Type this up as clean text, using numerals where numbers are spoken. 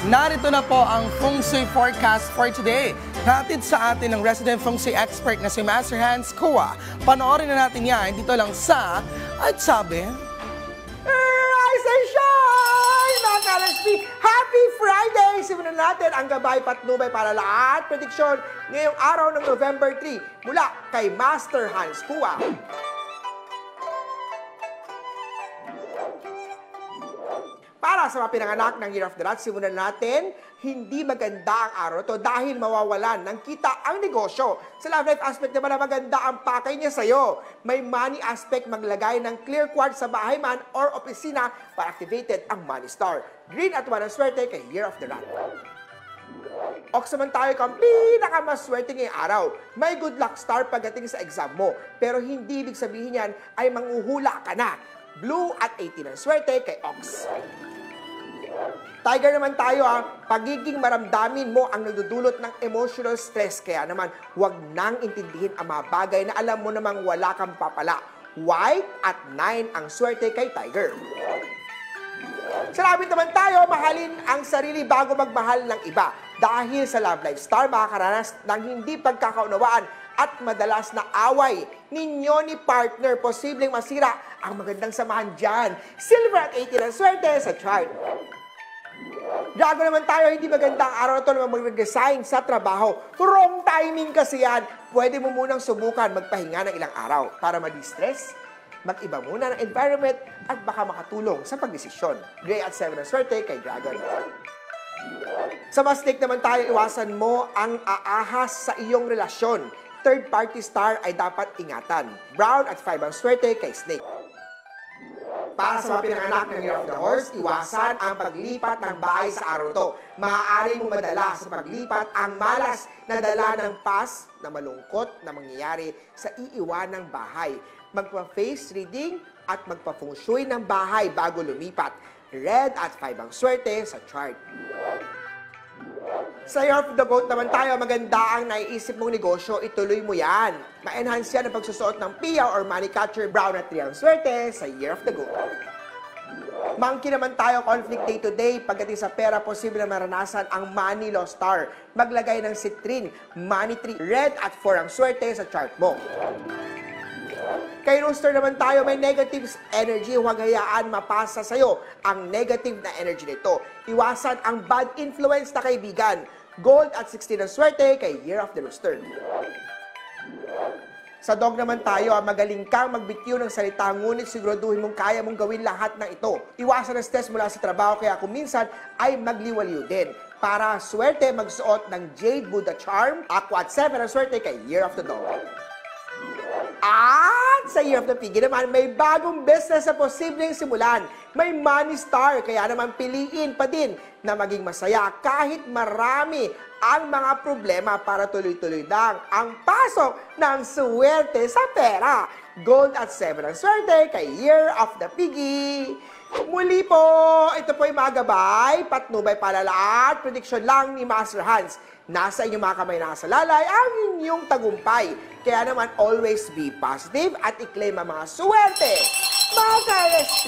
Narito na po ang Feng Shui forecast for today. Hatid sa atin ng resident Feng Shui expert na si Master Hans Kua. Panoorin na natin yan dito lang sa At Sabi. Rise and shine! Mga ka-LSP, Happy Friday! Simulan natin ang gabay patnubay para lahat. Prediksyon ngayong araw ng November 3 mula kay Master Hans Kua. Para sa mga pinanganak ng Year of the Rat, simulan natin, hindi maganda ang araw to dahil mawawalan ng kita ang negosyo. Sa love life aspect naman na maganda ang pakay niya sa'yo. May money aspect, maglagay ng clear quartz sa bahay man or opisina para activated ang money star. Green at 1 ang swerte kay Year of the Rat. Ox naman tayo kang pinakamaswerte ngayong araw. May good luck star pagdating sa exam mo. Pero hindi ibig sabihin yan ay manghuhula ka na. Blue at 18 ang swerte kay Ox. Tiger naman tayo pagiging maramdamin mo ang nagdudulot ng emotional stress. Kaya naman, huwag nang intindihin ang mga bagay na alam mo namang wala kang papala. White at 9 ang swerte kay Tiger. Sa Rabbit naman tayo, mahalin ang sarili bago magmahal ng iba. Dahil sa Love Life Star, makakaranas ng hindi pagkakaunawaan at madalas na away ninyo ni partner. Posibleng masira ang magandang samahan dyan. Silver at 18 ang swerte sa chart. Drago naman tayo, hindi magandang araw na ito naman mag-resign sa trabaho. Wrong timing kasi yan. Pwede mo munang subukan magpahinga ng ilang araw para ma-distress. Mag-iba muna ng environment at baka makatulong sa pagdesisyon. Gray at 7 ang swerte kay Dragon. Sa Mastik naman tayo, iwasan mo ang aahas sa iyong relasyon. Third party star ay dapat ingatan. Brown at 5 ang swerte kay Snake. Para sa mga pinanganak ng Year of the Horse, iwasan ang paglipat ng bahay sa araw to. Maaari mong madala sa paglipat ang malas na dala ng past na malungkot na mangyayari sa iiwanang bahay. Magpa-face reading at magpa-feng shui ng bahay bago lumipat. Red at 5 ang swerte sa chart. Sa Year of the Goat naman tayo, maganda ang naiisip mong negosyo, ituloy mo yan. Ma-enhance yan ang pagsusuot ng pia or money catcher. Brown at 3 ang swerte sa Year of the Goat. Monkey naman tayo, conflict day to day. Pagdating sa pera, posible na maranasan ang money loss star. Maglagay ng citrine, money tree. Red at 4 ang swerte sa chart mo. Kay Rooster naman tayo, may negative energy. Huwag hayaan mapasa sa'yo ang negative na energy nito. Iwasan ang bad influence na kaibigan. Gold at 16 ang swerte kay Year of the Rooster. Sa Dog naman tayo, magaling kang magbitiw ng salita, ngunit siguraduhin mong kaya mong gawin lahat ng ito. Iwasan ang stress mula sa trabaho, kaya kung minsan ay magliwaliw din. Para swerte, magsuot ng Jade Buddha Charm. Aqua at 7 ang swerte kay Year of the Dog. At sa Year of the Piggy naman, may bagong business na posibleng simulan. May money star, kaya naman piliin pa din na maging masaya kahit marami ang mga problema para tuloy-tuloy lang ang pasok ng swerte sa pera. Gold at 7 ang swerte kay Year of the Piggy. Muli po, ito po yung mga gabay, patnubay palalaat, prediction lang ni Master Hans. Nasa inyong mga kamay, nasa lalay ang inyong tagumpay. Kaya naman, always be positive at i-claim ang mga swerte. Mga ka-LSP,